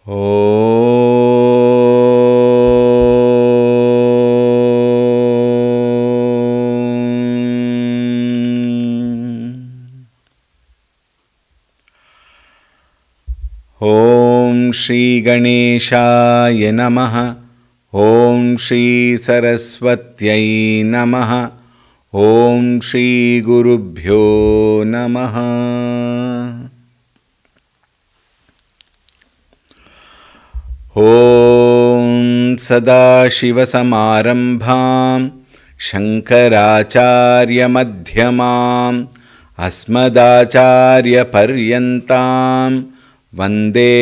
ॐ श्री गणेशाय नमः। ॐ श्री सरस्वत्यै नमः। ॐ श्री गुरुभ्यो नमः। ॐ सदाशिवसमारम्भां शङ्कराचार्यमध्यमाम् अस्मदाचार्यपर्यन्तां वन्दे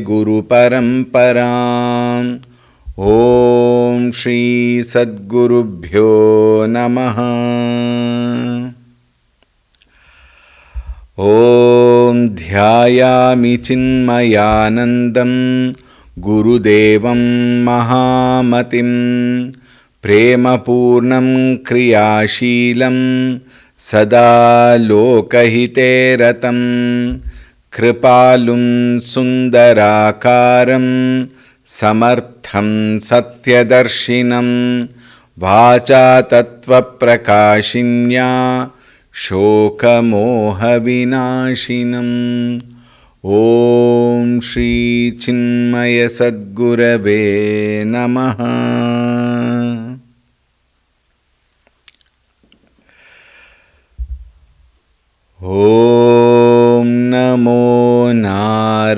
गुरुपरम्पराम्। ॐ श्री सद्गुरुभ्यो नमः। ॐ ध्यायामि चिन्मयानन्दं गुरुदेवं महामतिं प्रेमपूर्णं क्रियाशीलं सदा लोकहिते रतं कृपालुं सुन्दराकारं समर्थं सत्यदर्शिनं वाचा तत्त्वप्रकाशिन्या शोकमोहविनाशिनम्। ॐ श्री चिन्मय सद्गुरवे नमः। ॐ नमो नारायणाय।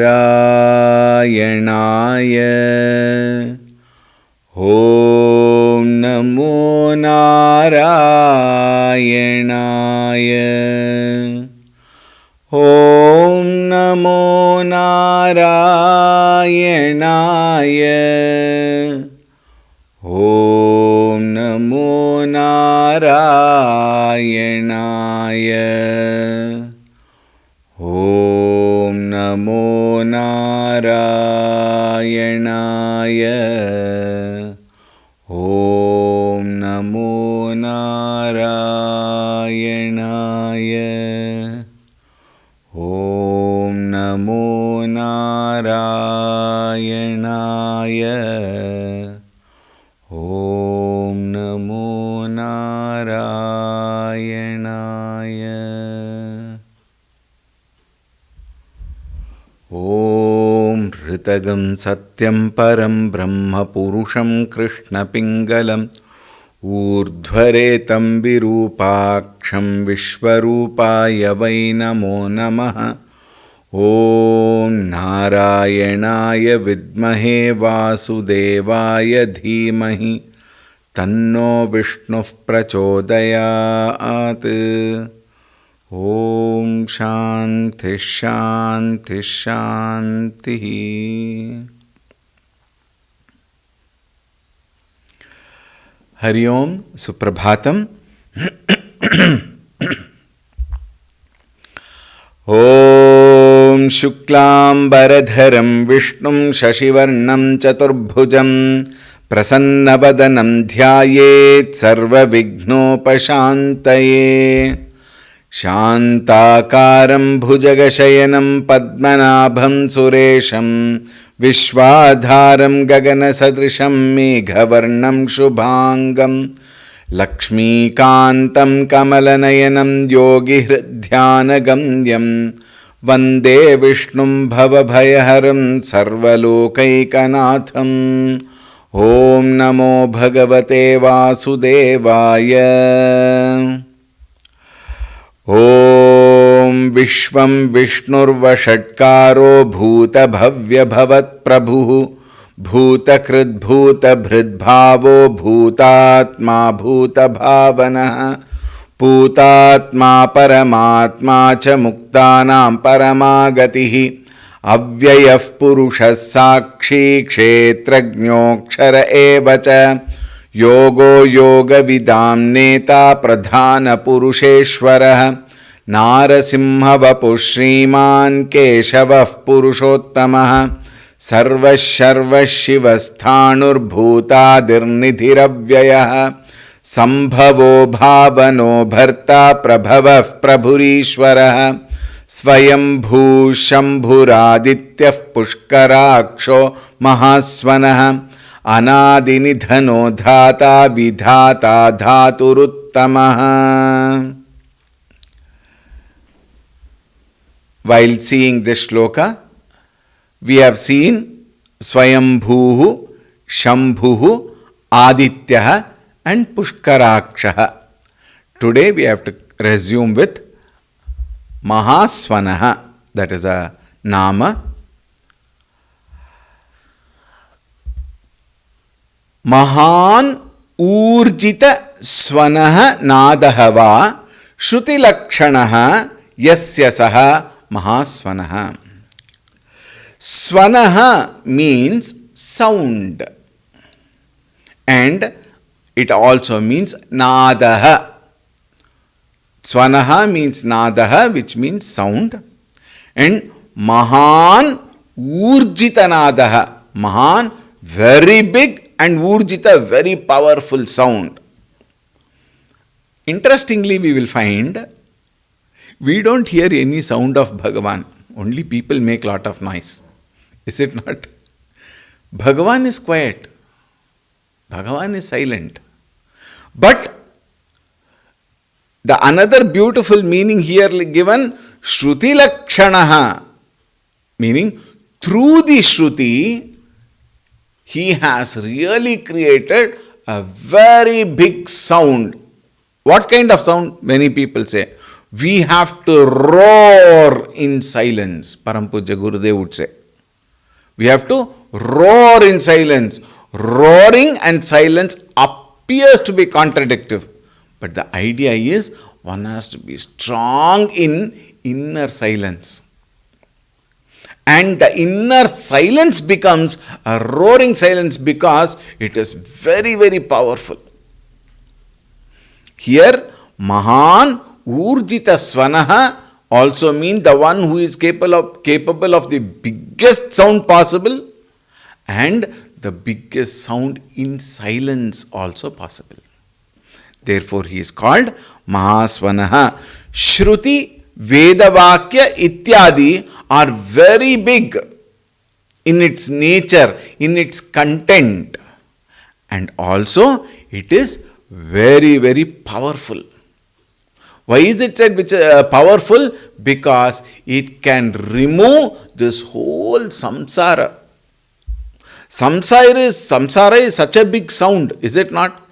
ॐ नमो नारायणाय। ॐ नमो नारायणाय। ॐ नमो नारायणाय। ॐ नमो नारायणाय। ॐ नमो नारायणाय। ॐ नमो नारायणाय। ॐ नमो नारायणाय। ॐ ऋतगं सत्यं परं ब्रह्म पुरुषं कृष्णपिङ्गलम् ऊर्ध्वरेतं विरूपाक्षं विश्वरूपाय वै नमो नमः। ॐ नारायणाय विद्महे वासुदेवाय धीमहि तन्नो विष्णुः प्रचोदयात्। ॐ शान्तिः शान्तिः शान्तिः। हरि ओम सुप्रभातम। ॐ शुक्लांबरधरं विष्णुं शशिवर्णं चतुर्भुजं प्रसन्नवदनं ध्यायेत् सर्वविघ्नोपशान्तये। शान्ताकारं भुजगशयनं पद्मनाभं सुरेशं विश्वाधारं गगनसदृशं मेघवर्णं शुभांगं लक्ष्मीकान्तं कमलनयनं योगिहृद्ध्यानगम्यं वन्दे विष्णुं भवभयहरं सर्वलोकैकनाथम्। ॐ नमो भगवते वासुदेवाय। ॐ विश्वं विष्णुर्वषट्कारो भूतभव्यभवत्प्रभुः भूतकृद्भूतभृद्भावो भूतात्मा भूतभावनः पूतात्मा परमात्मा च मुक्तानां परमागतिः अव्ययः पुरुषः साक्षी क्षेत्रज्ञोऽक्षर एव च योगो योगविदां नेता प्रधानपुरुषेश्वरः नारसिंहवपुः श्रीमान् केशवः पुरुषोत्तमः सर्वः सर्वः शिवस्थाणुर्भूतादिर्निधिरव्ययः सम्भवो भावनो भर्ता प्रभवः प्रभुरीश्वरः Swayambhu Shambhuradityah Pushkaraksho Mahasvanah Anadinidhano Dhata Vidhata Dhaturuttamaha. While seeing this shloka, we have seen Swayambhuhu, Shambhuhu, Adityaha and Pushkarakshaha. Today we have to resume with Mahasvanaha, that is a Nama. Mahan Urjita Svanaha Nadahava Shruti Lakshanaha Yasya Saha Mahasvanaha. Svanaha means sound, and it also means Nadaha. Svanaha means Nadaha, which means sound, and Mahan Urjita Nadaha. Mahan, very big, and Urjita, very powerful sound. Interestingly, we will find we don't hear any sound of Bhagavan. Only people make lot of noise. Is it not? Bhagavan is quiet. Bhagavan is silent. But the another beautiful meaning here given, Shruti Lakshanaha, meaning through the Shruti, he has really created a very big sound. What kind of sound? Many people say, we have to roar in silence. Parampuja Gurudev would say. We have to roar in silence. Roaring and silence appears to be contradictory. But the idea is one has to be strong in inner silence. And the inner silence becomes a roaring silence because it is very, very powerful. Here, Mahan Urjita Svanaha also means the one who is capable of the biggest sound possible and the biggest sound in silence also possible. Therefore, he is called Mahasvanaha. Shruti, Vedavakya, Ityadi are very big in its nature, in its content, and also it is very, very powerful. Why is it said powerful? Because it can remove this whole samsara. Samsara is such a big sound, is it not?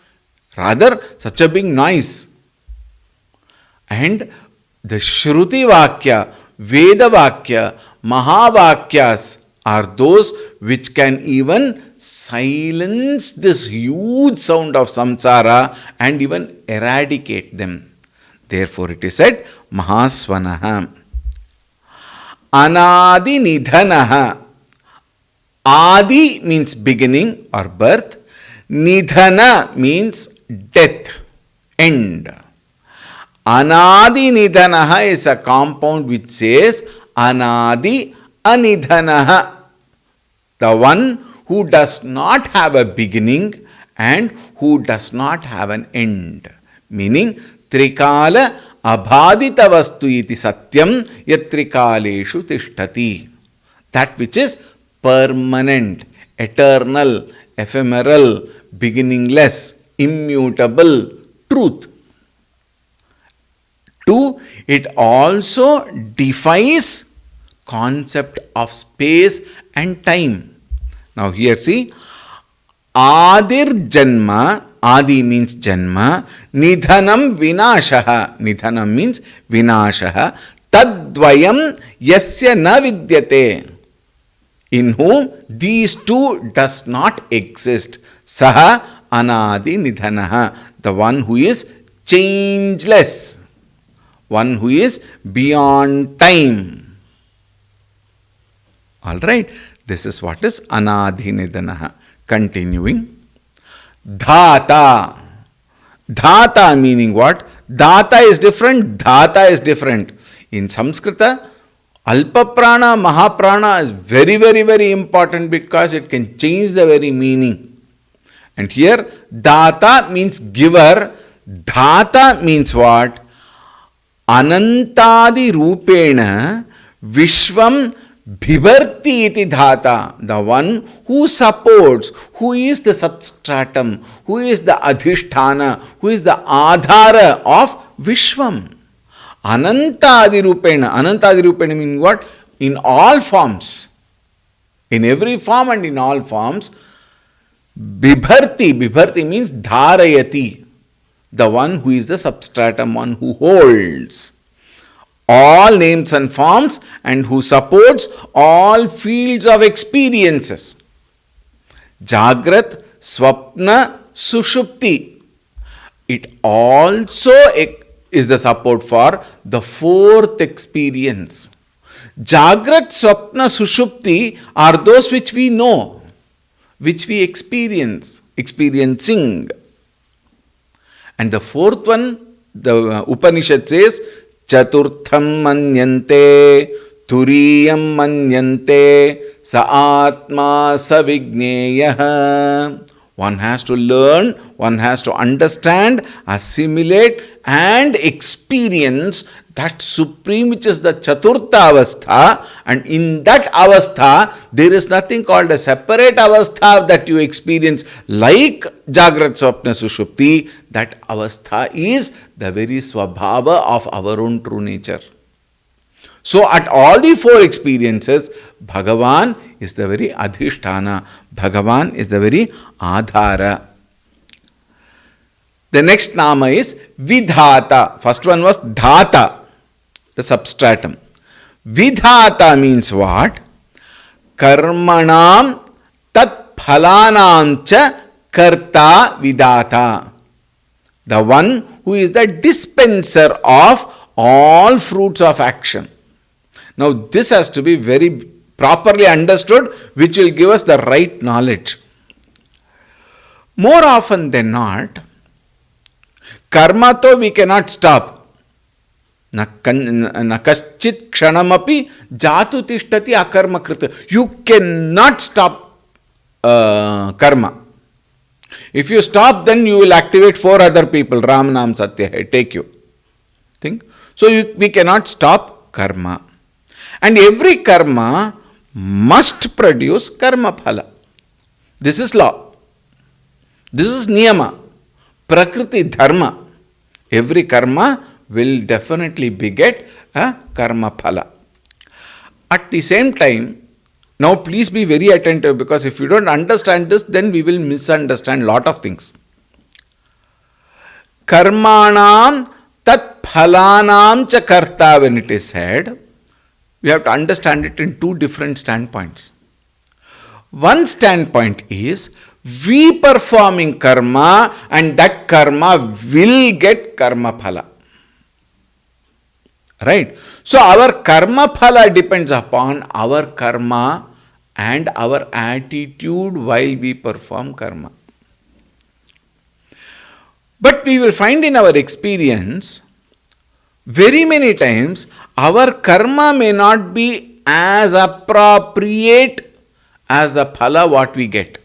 Rather, such a big noise. And the Shruti Vakya, Veda Vakya, Mahavakyas are those which can even silence this huge sound of samsara and even eradicate them. Therefore, it is said Mahasvanaha. Anadi Nidhanaha. Adi means beginning or birth. Nidhana means death, end. Anadi Nidhanaha is a compound which says Anadi Anidhanaha, the one who does not have a beginning and who does not have an end. Meaning, Trikala Abhadita Vastu iti Satyam Yatrikaleshu Tishtati. That which is permanent, eternal, ephemeral, beginningless, immutable, truth. 2. It also defies concept of space and time. Now here see, Adir Janma, Adi means Janma, Nidhanam Vinashaha, Nidhanam means Vinashaha, Tadvayam Yasya Na Vidyate, in whom these two does not exist. Saha Anadi Nidhanaha, the one who is changeless, one who is beyond time. Alright, this is what is Anadi Nidhanaha. Continuing. Dhata. Dhata meaning what? Dhata is different, Dhata is different. In Sanskrita, Alpa Prana, Mahaprana is very, very, very important because it can change the very meaning. And here, Dhata means giver. Dhata means what? Anantadi Rupena Vishwam Bhibarti iti dhata, the one who supports, who is the substratum, who is the adhisthana, who is the adhara of Vishwam. Anantadi Rupena means what? In all forms. In every form and in all forms. Bibharti means dharayati, the one who is the substratum, one who holds all names and forms and who supports all fields of experiences. Jagrat, Swapna, Sushupti. It also is the support for the fourth experience. Jagrat, Swapna, Sushupti are those which we know, which we experiencing. And the fourth one, the Upanishad says, Chaturtham manyante, Turiyam manyante, Sa Atma Savigneya. One has to learn, one has to understand, assimilate and experience that supreme which is the Chaturtha Avastha, and in that Avastha there is nothing called a separate Avastha that you experience like Jagrat Swapna Sushupti. That Avastha is the very Swabhava of our own true nature. So at all the four experiences, Bhagavan is the very Adhisthana, Bhagavan is the very Adhara. The next Nama is Vidhata. First one was Dhata, the substratum. Vidhata means what? Karmanam tat phalanam cha karta vidata. The one who is the dispenser of all fruits of action. Now this has to be very properly understood, which will give us the right knowledge. More often than not, karma to we cannot stop. Nakaschit kshanamapi jatu tishtati akarma krita. You cannot stop karma. If you stop, then you will activate four other people. Ram Nam Satya hai, take you. Think? So we cannot stop karma. And every karma must produce karma phala. This is law. This is niyama. Prakriti dharma. Every karma will definitely beget a karma phala. At the same time, now please be very attentive, because if you don't understand this, then we will misunderstand lot of things. Karmanam tat phalanam cha karta, when it is said, we have to understand it in two different standpoints. One standpoint is we performing karma and that karma will get karma phala. Right? So our karma phala depends upon our karma and our attitude while we perform karma. But we will find in our experience, very many times, our karma may not be as appropriate as the phala what we get.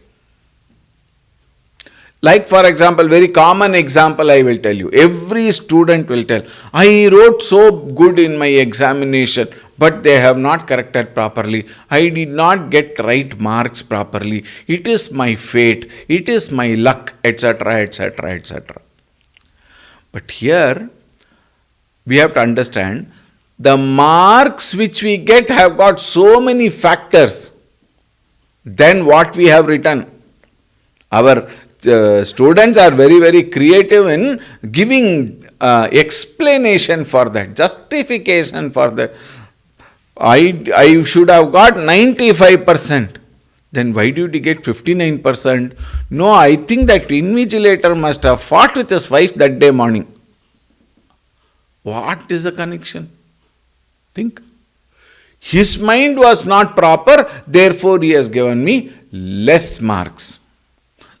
Like for example, very common example I will tell you. Every student will tell, I wrote so good in my examination, but they have not corrected properly. I did not get right marks properly. It is my fate. It is my luck, etc., etc., etc. But here, we have to understand, the marks which we get have got so many factors than what we have written. Our students are very, very creative in giving explanation for that, justification for that. I should have got 95%. Then why did you get 59%? No, I think that invigilator must have fought with his wife that day morning. What is the connection? Think. His mind was not proper, therefore he has given me less marks.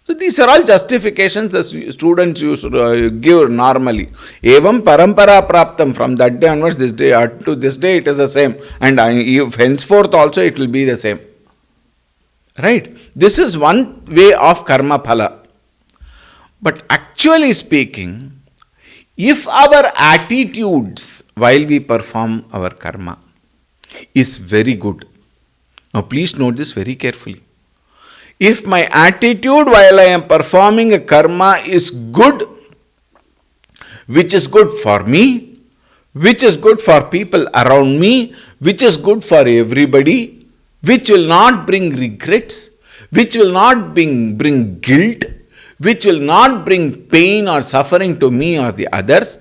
So these are all justifications that students used to give normally. Evam parampara praptam, from that day onwards, this day to this day it is the same. And henceforth also it will be the same. Right? This is one way of karma phala. But actually speaking, if our attitudes while we perform our karma is very good. Now please note this very carefully. If my attitude while I am performing a karma is good, which is good for me, which is good for people around me, which is good for everybody, which will not bring regrets, which will not bring guilt, which will not bring pain or suffering to me or the others,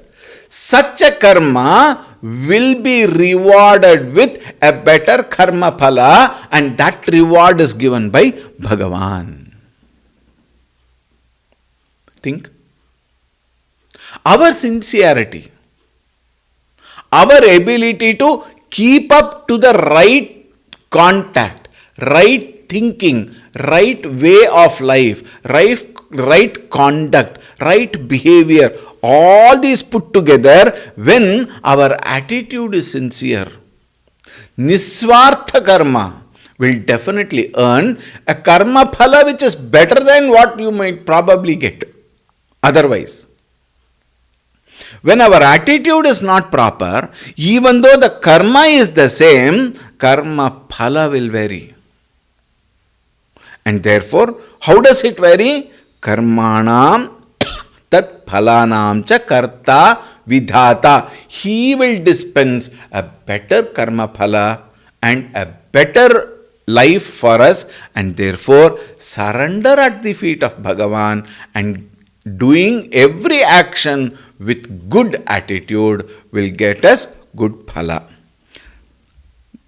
such a karma will be rewarded with a better karma phala, and that reward is given by Bhagavan. Think. Our sincerity, our ability to keep up to the right contact, right thinking, right way of life, right conduct, right behavior, all these put together, when our attitude is sincere, Niswartha karma will definitely earn a karma phala which is better than what you might probably get otherwise. When our attitude is not proper, even though the karma is the same, karma phala will vary. And therefore, how does it vary? Karmanam tat phalanam cha karta vidhata. He will dispense a better karma phala and a better life for us, and therefore surrender at the feet of Bhagavan and doing every action with good attitude will get us good phala.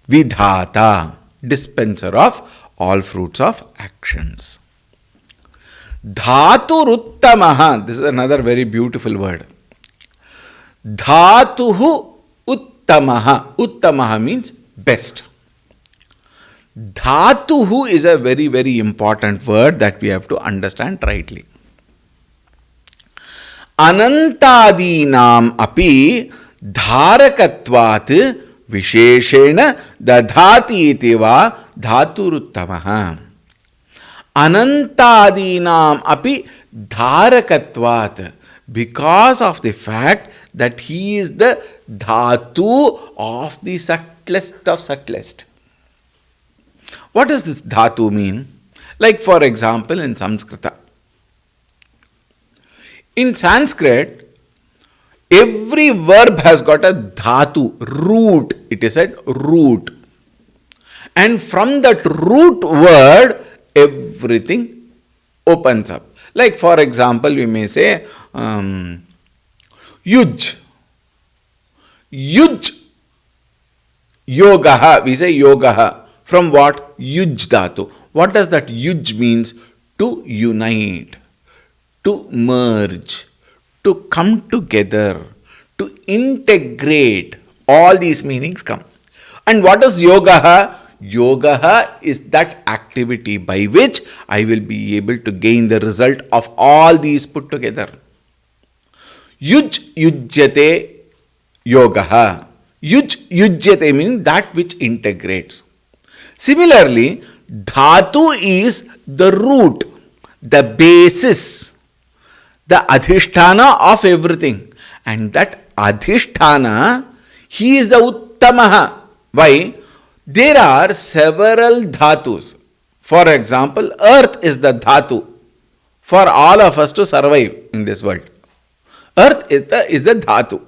Vidhata, dispenser of all fruits of actions. Dhaturuttamaha, this is another very beautiful word. Dhatuhu uttamaha. Uttamaha means best. Dhatuhu is a very, very important word that we have to understand rightly. Anantadinam api dharakatvat visheshena dadhati itiva dhaturuttamaha. Anantadinam api dharakatvat, because of the fact that he is the dhatu of the subtlest of subtlest. What does this dhatu mean? Like for example in Sanskrita. In Sanskrit, every verb has got a dhatu, root. It is said root. And from that root word, everything opens up. Like for example, we may say yuj. Yuj. Yogaha. We say yogaha. From what? Yuj dhatu. What does that yuj means? To unite, to merge, to come together, to integrate. All these meanings come. And what is yogaha? Yogaha is that activity by which I will be able to gain the result of all these put together. Yuj yujyate yogaha. Yuj yujyate means that which integrates. Similarly, dhatu is the root, the basis, the adhisthana of everything. And that adhisthana, he is the uttamaha. Why? There are several dhatus. For example, earth is the dhatu for all of us to survive in this world. Earth is the dhatu.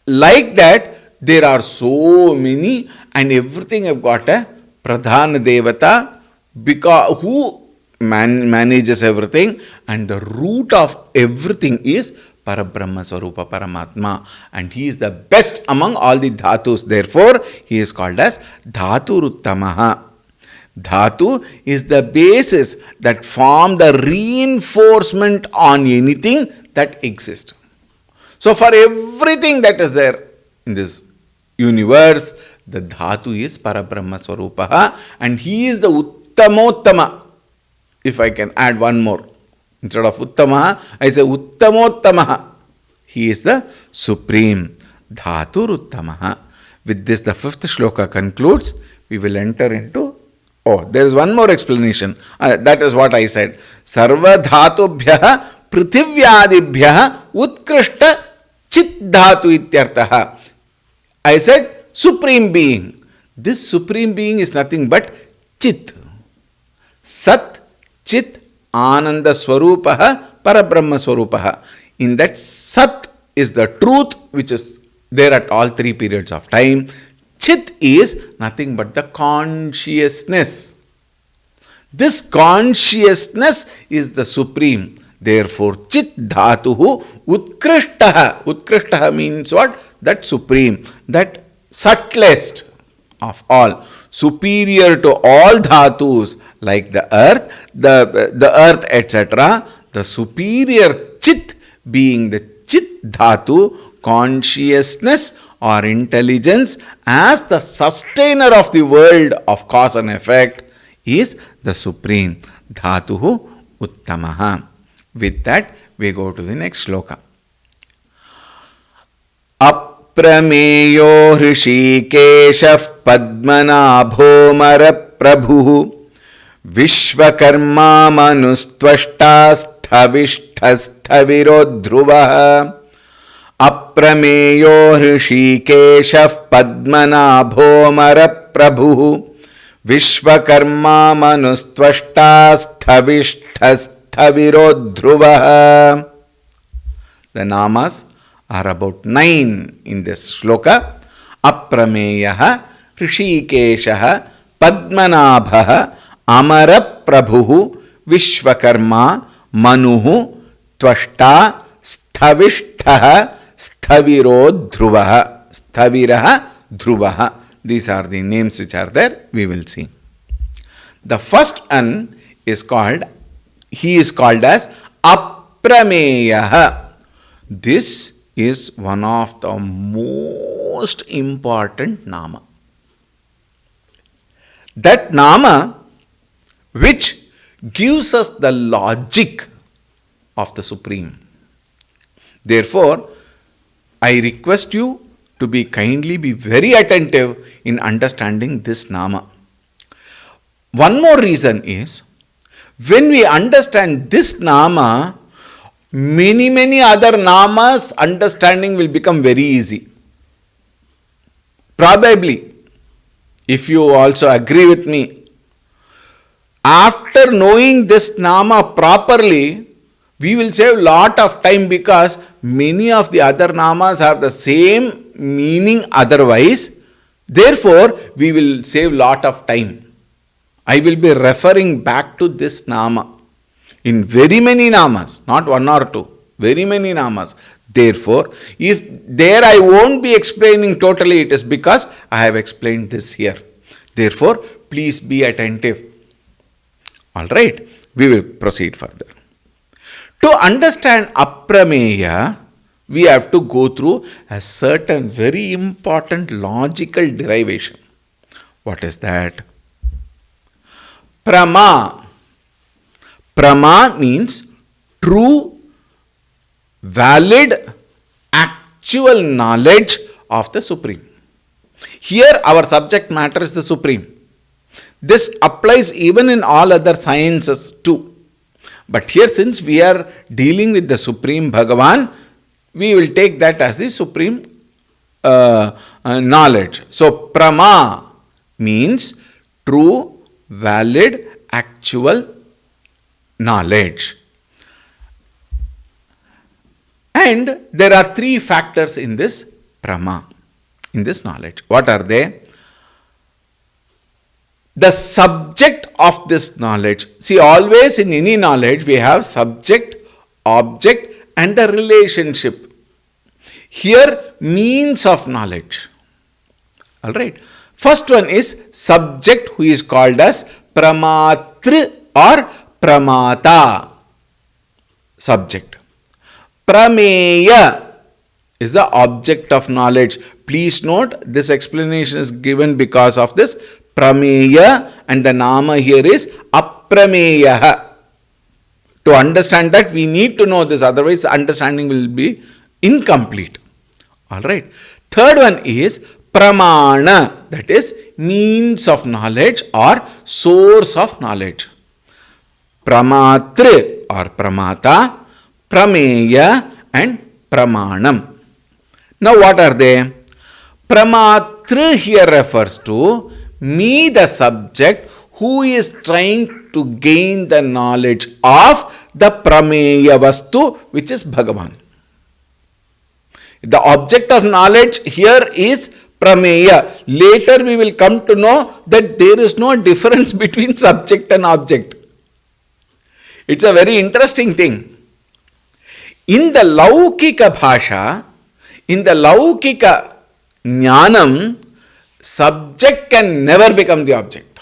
Like that, there are so many, and everything have got a pradhana devata because who manages everything, and the root of everything is Parabrahma Swarupa Paramatma, and he is the best among all the dhatus. Therefore, he is called as Dhaturuttamaha. Dhatu is the basis that form the reinforcement on anything that exists. So, for everything that is there in this universe, the dhatu is Parabrahma Swarupaha, and he is the Uttamottama. If I can add one more, instead of Uttamaha, I say Uttamottamaha. He is the supreme Dhaturuttamaha. With this, the fifth shloka concludes. We will enter into, there is one more explanation. That is what I said. Sarva dhatubhyaha prithivyadibhyaha utkrishta chit dhatu ityartha. I said supreme being. This supreme being is nothing but chit. Sat, chit, ananda swarupaha, parabrahma swarupaha. In that sat is the truth which is there at all three periods of time. Chit is nothing but the consciousness. This consciousness is the supreme. Therefore, chit dhatuhu utkrishtaha. Utkrishtaha means what? That supreme, that subtlest of all, superior to all dhatus like the earth, etc. The superior chit being the chit dhatu, consciousness or intelligence as the sustainer of the world of cause and effect is the supreme. Dhatuhu uttamaha. With that, we go to the next shloka. Aprameyo hrishikeshah padmanabho maraprabhu vishvakarma manustvashtasthavishthasthaviro dhruvaha. Aprameyo hrishikeshah padmanabho maraprabhu Vishvakarma manustvashtasthavishthasthaviro dhruvaha. The namas are about 9 in this shloka. Aprameyaha, Rishikeshaha, Padmanabhaha, Amaraprabhuhu, Vishvakarma, Manuhu, Tvashta, Sthavishtaha, Sthaviro dhruvaha. Sthaviraha dhruvaha. These are the names which are there. We will see. The first one is called, he is called as Aprameyaha. This is one of the most important nama. That nama which gives us the logic of the Supreme. Therefore, I request you to be very attentive in understanding this nama. One more reason is, when we understand this nama, many other namas understanding will become very easy. Probably, if you also agree with me, after knowing this nama properly, we will save lot of time, because many of the other namas have the same meaning otherwise. Therefore, we will save lot of time. I will be referring back to this nama in very many namas, not one or two, very many namas. Therefore, if there I won't be explaining totally, it is because I have explained this here. Therefore, please be attentive. Alright, we will proceed further. To understand Aprameya, we have to go through a certain very important logical derivation. What is that? Prama. Prama means true, valid, actual knowledge of the Supreme. Here our subject matter is the Supreme. This applies even in all other sciences too. But here, since we are dealing with the Supreme Bhagavan, we will take that as the supreme knowledge. So, Prama means true, valid, actual knowledge. And there are 3 factors in this Prama, in this knowledge. What are they? The subject of this knowledge. See, always in any knowledge we have subject, object and the relationship. Here, means of knowledge. Alright. First one is subject, who is called as Pramatri or Pramata. Subject. Prameya is the object of knowledge. Please note, this explanation is given because of this Prameya, and the nama here is Aprameyaha. To understand that, we need to know this, otherwise understanding will be incomplete. Alright. Third one is Pramana, that is means of knowledge or source of knowledge. Pramatri or Pramata, Prameya and Pramanam. Now what are they? Pramatru here refers to me, the subject, who is trying to gain the knowledge of the prameya vastu, which is Bhagavan. The object of knowledge here is prameya. Later we will come to know that there is no difference between subject and object. It's a very interesting thing. In the Laukika Bhasha, in the Laukika Jnanam, subject can never become the object.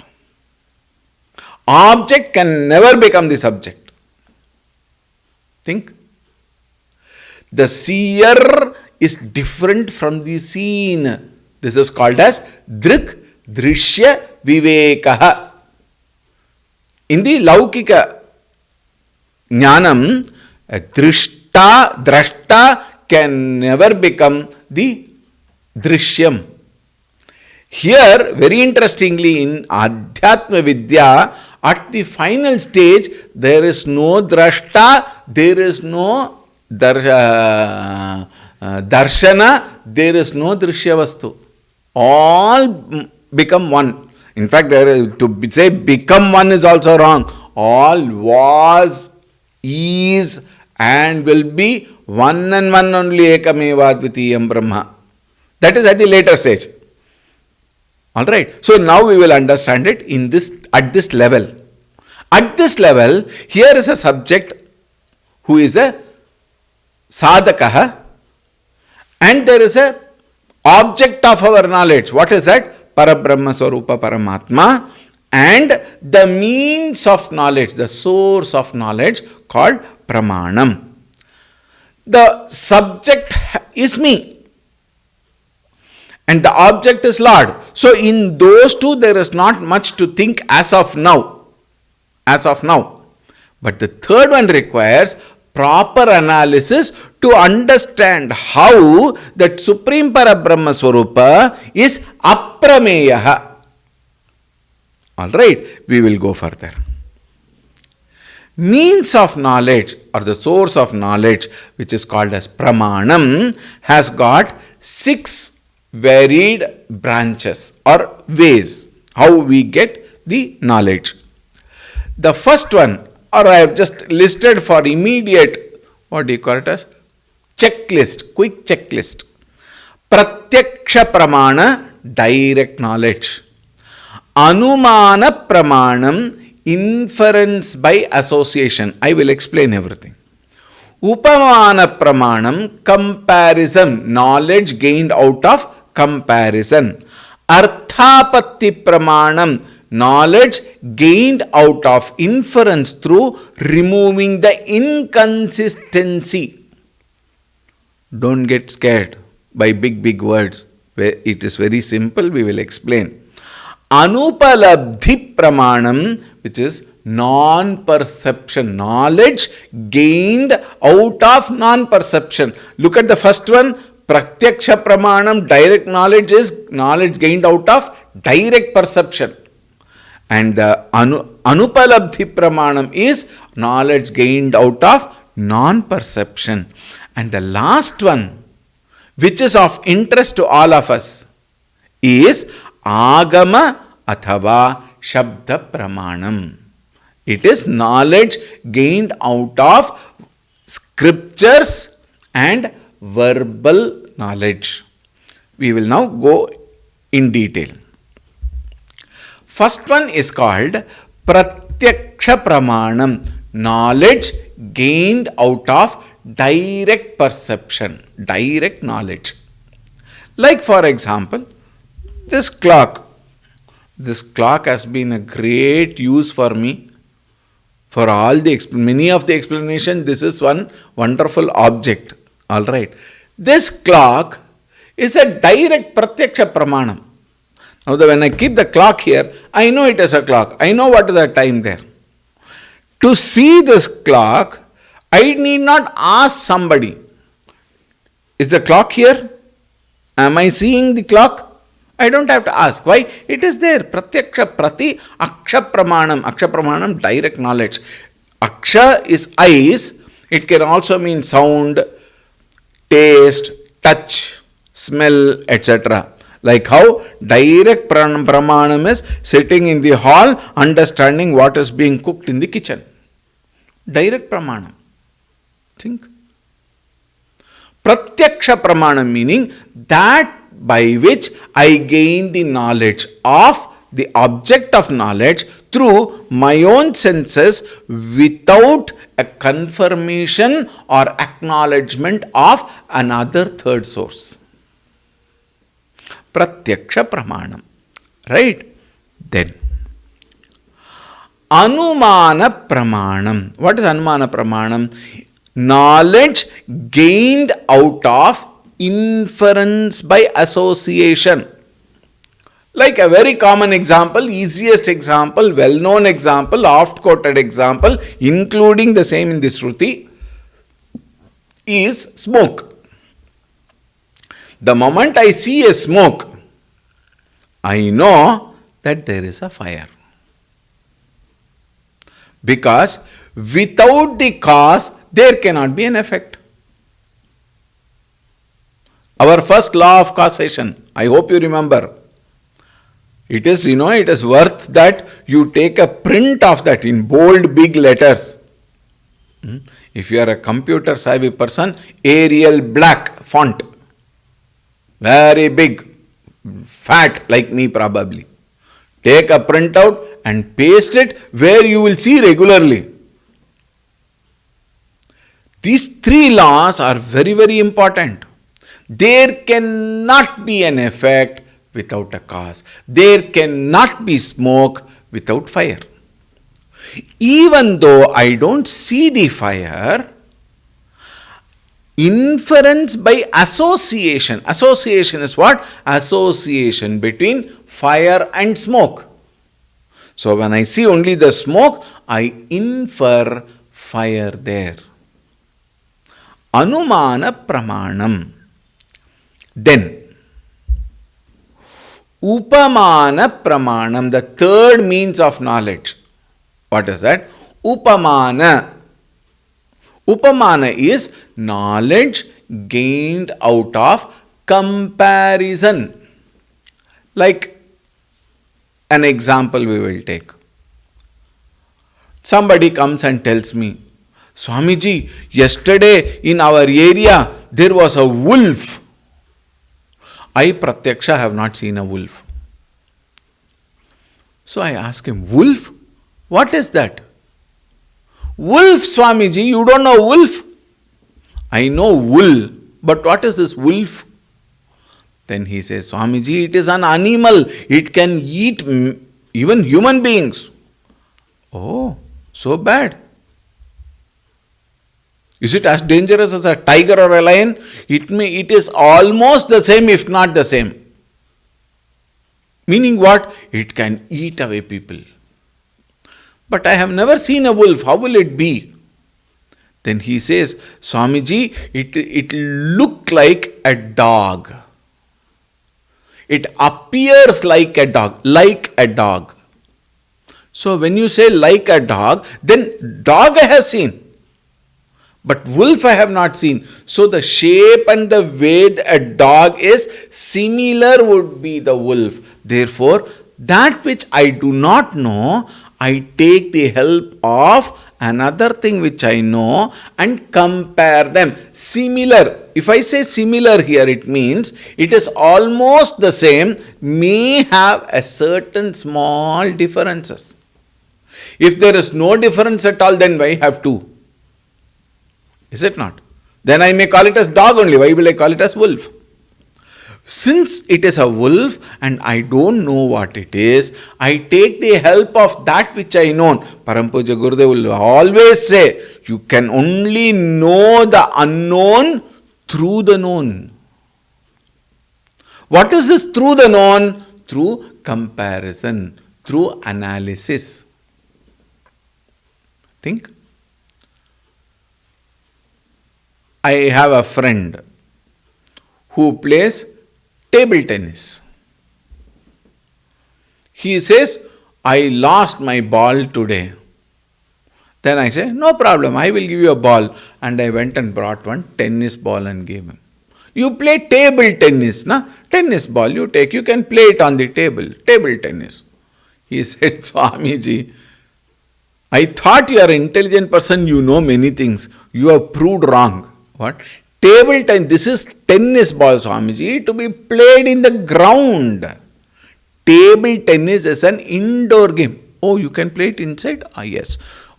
Object can never become the subject. Think. The seer is different from the seen. This is called as Drik Drishya Vivekaha. In the Laukika Jnanam, Drashta can never become the Drishyam. Here, very interestingly, in Adhyatma Vidya, at the final stage, there is no Drashta, there is no Darshana, there is no Drishyavastu. All become one. In fact, to say become one is also wrong. All was, is, and will be one and one only, Ekameva Advitiyam Brahma. That is at the later stage. Alright. So now we will understand it at this level. At this level, here is a subject who is a sadhakaha, and there is a object of our knowledge. What is that? Parabrahma Swarupa Paramatma, and the means of knowledge, the source of knowledge called Pramanam. The subject is me, and the object is Lord. So in those two there is not much to think as of now. But the third one requires proper analysis to understand how that Supreme Parabrahma Swarupa is aprameyaha. Alright, we will go further. Means of knowledge or the source of knowledge, which is called as Pramanam, has got 6 varied branches or ways how we get the knowledge. The first one, or I have just listed for immediate, what do you call it as? Checklist, quick checklist. Pratyaksha Pramana, direct knowledge. Anumana Pramanam, inference by association. I will explain everything. Upamana Pramanam, comparison, knowledge gained out of comparison. Arthapatti Pramanam, knowledge gained out of inference through removing the inconsistency. Don't get scared by big words. It is very simple, we will explain. Anupalabdhi Pramanam, which is non-perception, knowledge gained out of non-perception. Look at the first one, Pratyaksha Pramanam, direct knowledge is knowledge gained out of direct perception. And the Anupalabdhi Pramanam is knowledge gained out of non-perception. And the last one, which is of interest to all of us, is Agama Athava Shabda Pramanam. It is knowledge gained out of scriptures and verbal knowledge. We will now go in detail. First one is called Pratyaksha Pramanam, knowledge gained out of direct perception, direct knowledge. Like for example, this clock. This clock has been a great use for me. For all the many of the explanation, this is one wonderful object. Alright. This clock is a direct Pratyaksha Pramanam. Now when I keep the clock here, I know it is a clock. I know what is the time there. To see this clock, I need not ask somebody, is the clock here? Am I seeing the clock? I don't have to ask. Why? It is there. Pratyaksha Prati Aksha Pramanam. Aksha Pramanam, direct knowledge. Aksha is eyes. It can also mean sound, taste, touch. smell, etc. Like how direct pramanam is sitting in the hall, understanding what is being cooked in the kitchen. Direct pramanam. Think. Pratyaksha pramanam meaning that by which I gain the knowledge of the object of knowledge through my own senses without a confirmation or acknowledgement of another third source. Pratyaksha pramanam. Right? Then, Anumana pramanam. What is Anumana pramanam? Knowledge gained out of inference by association. Like a very common example, easiest example, well-known example, oft-quoted example, including the same in the Shruti, is smoke. The moment I see a smoke, I know that there is a fire. Because without the cause, there cannot be an effect. Our first law of causation, I hope you remember. It is, it is worth that you take a print of that in bold, big letters. If you are a computer savvy person, Arial black font. Very big, fat like me probably. Take a printout and paste it where you will see regularly. These three laws are very, very important. There cannot be an effect without a cause. There cannot be smoke without fire. Even though I don't see the fire, inference by association. Association is what? Association between fire and smoke. So when I see only the smoke, I infer fire there. Anumana pramanam. Then, Upamana pramanam, the third means of knowledge. What is that? Upamana. Upamana is knowledge gained out of comparison. Like an example we will take. Somebody comes and tells me, Swamiji, yesterday in our area there was a wolf. I, Pratyaksha, have not seen a wolf. So I ask him, wolf? What is that? Wolf, Swamiji, you don't know wolf? I know wool, but what is this wolf? Then he says, Swamiji, it is an animal. It can eat even human beings. Oh, so bad. Is it as dangerous as a tiger or a lion? It is almost the same, if not the same. Meaning what? It can eat away people. But I have never seen a wolf. How will it be? Then he says, Swamiji, it look like a dog. It appears like a dog. Like a dog. So when you say like a dog, then dog I have seen. But wolf I have not seen. So the shape and the way a dog is, similar would be the wolf. Therefore, that which I do not know, I take the help of another thing which I know and compare them. Similar. If I say similar here, it means it is almost the same, may have a certain small differences. If there is no difference at all, then why have two? Is it not? Then I may call it as dog only. Why will I call it as wolf? Since it is a wolf and I don't know what it is, I take the help of that which I know. Parampuja Gurudev will always say, you can only know the unknown through the known. What is this through the known? Through comparison, through analysis. Think. I have a friend who plays table tennis. He says, I lost my ball today. Then I say, no problem, I will give you a ball. And I went and brought one tennis ball and gave him. You play table tennis, na? Tennis ball you take, you can play it on the table. Table tennis. He said, Swamiji, I thought you are an intelligent person, you know many things. You have proved wrong. What? Table tennis, this is tennis ball, Swamiji, to be played in the ground. Table tennis is an indoor game. Oh, you can play it inside? Ah, yes.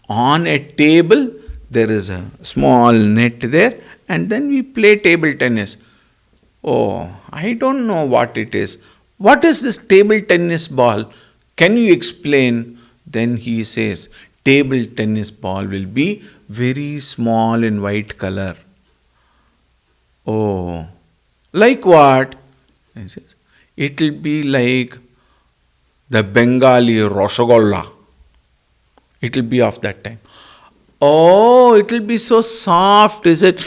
On a table, there is a small net there, and then we play table tennis. Oh, I don't know what it is. What is this table tennis ball? Can you explain? Then he says, table tennis ball will be very small in white color. Oh, like what? He says, it will be like the Bengali Rasgulla. It will be of that time. Oh, it will be so soft, is it?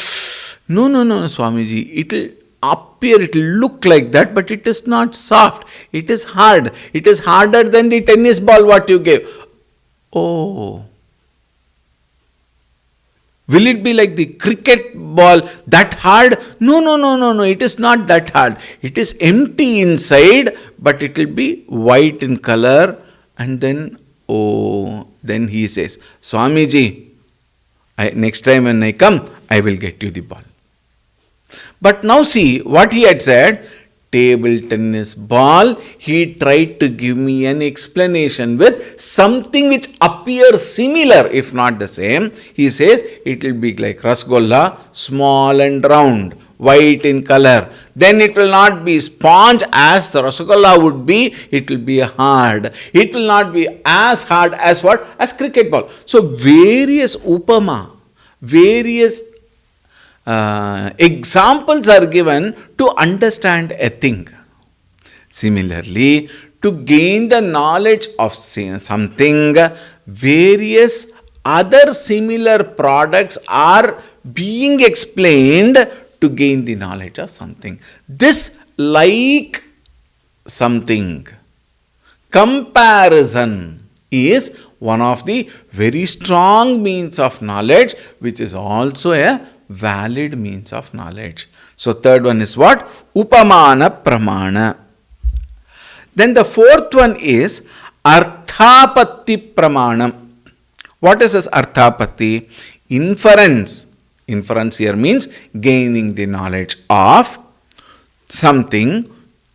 No, Swamiji. It will appear, it will look like that, but it is not soft. It is hard. It is harder than the tennis ball what you gave. Oh. Will it be like the cricket ball that hard? No. It is not that hard. It is empty inside, but it will be white in color. And then, then he says, Swamiji, next time when I come, I will get you the ball. But now see what he had said. Table tennis ball, he tried to give me an explanation with something which appears similar, if not the same. He says it will be like Rasgulla, small and round, white in color. Then it will not be sponge as the Rasgulla would be, it will be hard. It will not be as hard as what? As cricket ball. So various upama, various examples are given to understand a thing. Similarly, to gain the knowledge of something, various other similar products are being explained to gain the knowledge of something. This like something. Comparison is one of the very strong means of knowledge, which is also a valid means of knowledge. So third one is what? Upamana pramana. Then the fourth one is arthapatti pramanam. What is this arthapatti? Inference. Inference here means gaining the knowledge of something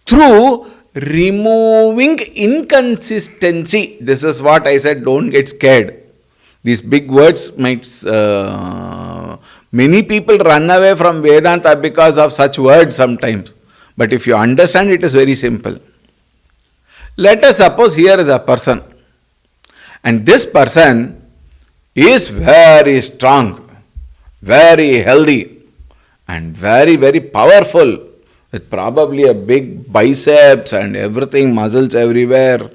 through removing inconsistency. This is what I said, don't get scared. These big words might, many people run away from Vedanta because of such words sometimes. But if you understand, it is very simple. Let us suppose here is a person, and this person is very strong, very healthy, and very, very powerful, with probably a big biceps and everything, muscles everywhere,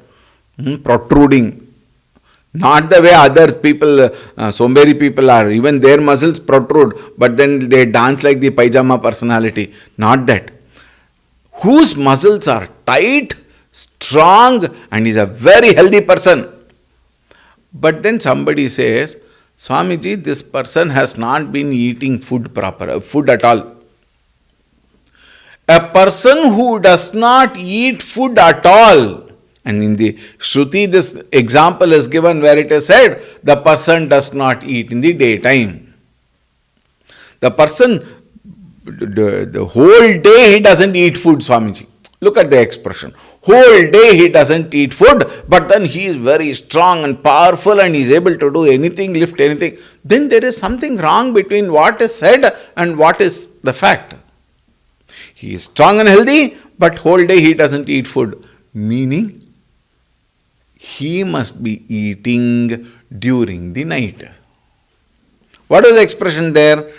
protruding. Not the way others people, Somberi people are, even their muscles protrude, but then they dance like the pajama personality. Not that. Whose muscles are tight, strong, and is a very healthy person. But then somebody says, Swamiji, this person has not been eating food at all. A person who does not eat food at all, and in the Shruti this example is given where it is said, the person does not eat in the daytime. The person, the whole day he doesn't eat food, Swamiji. Look at the expression. Whole day he doesn't eat food, but then he is very strong and powerful and he is able to do anything, lift anything. Then there is something wrong between what is said and what is the fact. He is strong and healthy, but whole day he doesn't eat food. Meaning, he must be eating during the night. What is the expression there?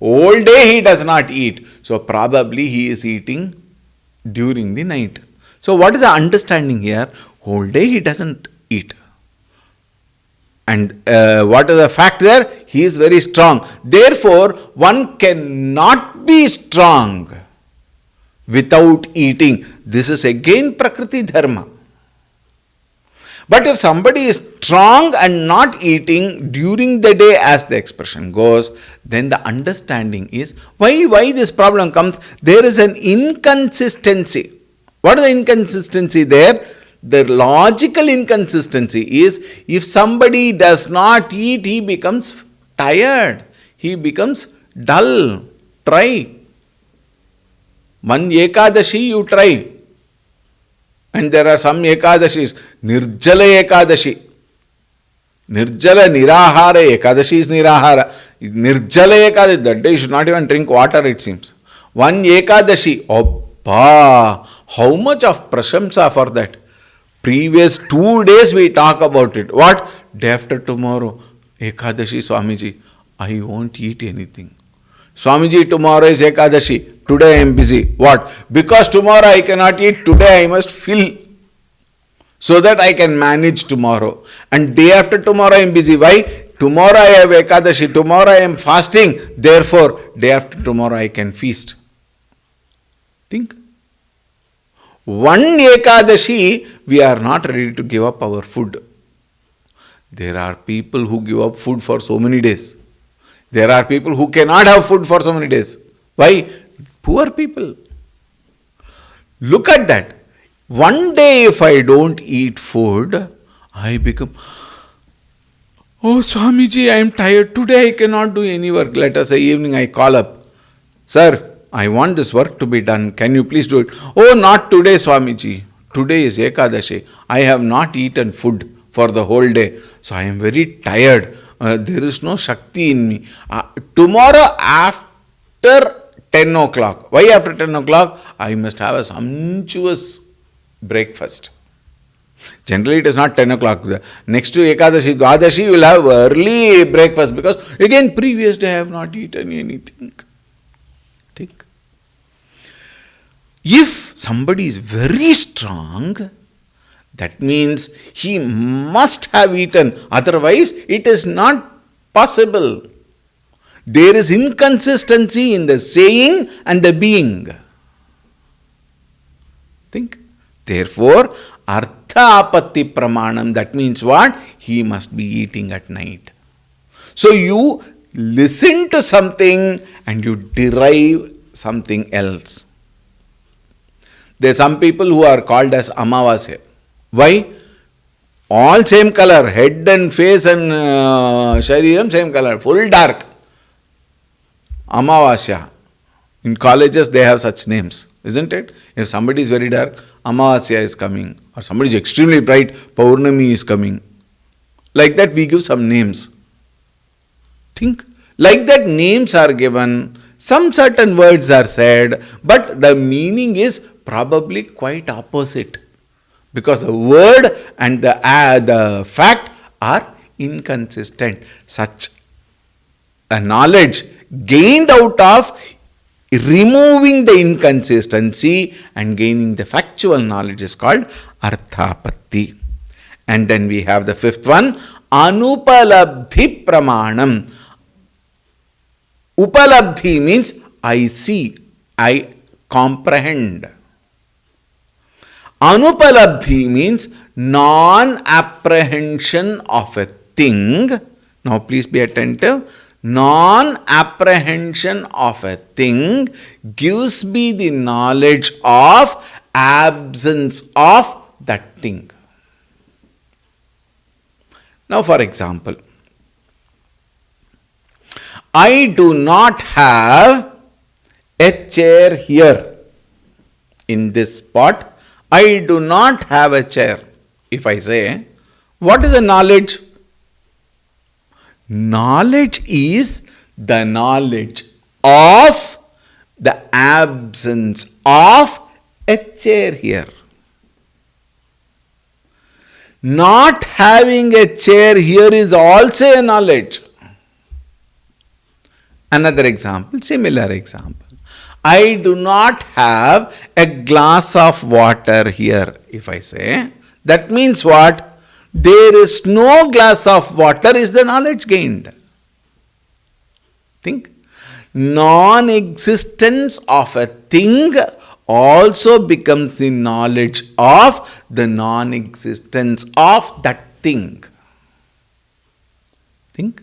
All day he does not eat. So probably he is eating during the night. So what is the understanding here? Whole day he doesn't eat. And what is the fact there? He is very strong. Therefore, one cannot be strong without eating. This is again Prakriti Dharma. But if somebody is strong and not eating during the day, as the expression goes, then the understanding is why this problem comes. There is an inconsistency. What is the inconsistency there? The logical inconsistency is, if somebody does not eat, he becomes tired, he becomes dull. Try. One Ekadashi you try. And there are some Ekadashis. Nirjala Ekadashi. Nirjala Nirahara. Ekadashi is Nirahara. Nirjala Ekadashi. That day you should not even drink water, it seems. One Ekadashi. Oppa. How much of prashamsa for that? Previous 2 days we talk about it. What? Day after tomorrow. Ekadashi, Swamiji. I won't eat anything. Swamiji, tomorrow is Ekadashi. Today I am busy. What? Because tomorrow I cannot eat. Today I must fill, so that I can manage tomorrow. And day after tomorrow I am busy. Why? Tomorrow I have Ekadashi. Tomorrow I am fasting. Therefore, day after tomorrow I can feast. Think. One Ekadashi, we are not ready to give up our food. There are people who give up food for so many days. There are people who cannot have food for so many days. Why? Poor people. Look at that. One day if I don't eat food, I become, oh Swamiji, I am tired. Today I cannot do any work. Let us say evening I call up. Sir, I want this work to be done. Can you please do it? Oh, not today, Swamiji. Today is Ekadashi. I have not eaten food for the whole day. So I am very tired. There is no Shakti in me. Tomorrow after 10 o'clock. Why after 10 o'clock? I must have a sumptuous breakfast. Generally it is not 10 o'clock. Next to Ekadashi, Dwadashi, you will have early breakfast, because again previous day I have not eaten anything. Think. If somebody is very strong, that means he must have eaten, otherwise it is not possible. There is inconsistency in the saying and the being. Think. Therefore, artha apatti pramanam, that means what? He must be eating at night. So you listen to something and you derive something else. There are some people who are called as Amavasya. Why? All same color, head and face and shariram same color, full dark. Amavasya. In colleges they have such names, isn't it? If somebody is very dark, Amavasya is coming. Or somebody is extremely bright, Paurnami is coming. Like that we give some names. Think. Like that names are given, some certain words are said, but the meaning is probably quite opposite. Because the word and the fact are inconsistent. Such a knowledge gained out of removing the inconsistency and gaining the factual knowledge is called arthapatti. And then we have the fifth one, anupalabdhi pramanam. Upalabdhi means I see, I comprehend. Anupalabdhi means non-apprehension of a thing. Now please be attentive. Non-apprehension of a thing gives me the knowledge of absence of that thing. Now for example, I do not have a chair here in this spot. I do not have a chair. If I say, what is a knowledge? Knowledge is the knowledge of the absence of a chair here. Not having a chair here is also a knowledge. Another example, similar example. I do not have a glass of water here. If I say, that means what? There is no glass of water is the knowledge gained. Think. Non-existence of a thing also becomes the knowledge of the non-existence of that thing. Think.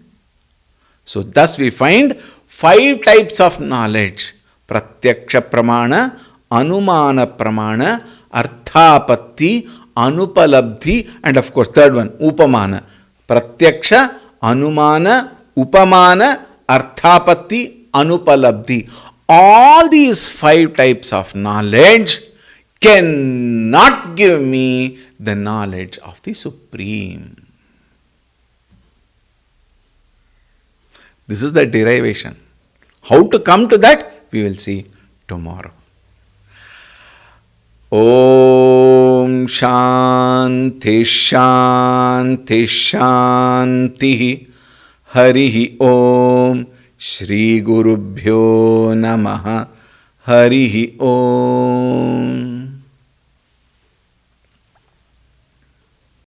So thus we find 5 types of knowledge. Pratyaksha pramana, anumana pramana, arthapatti, anupalabdhi, and of course third one, upamana. Pratyaksha, anumana, upamana, arthapatti, anupalabdhi. All these 5 types of knowledge cannot give me the knowledge of the Supreme. This is the derivation. How to come to that, we will see tomorrow. Om Shanti Shanti Shanti. Harihi Om. Shri Gurubhyo Namaha. Harihi Om.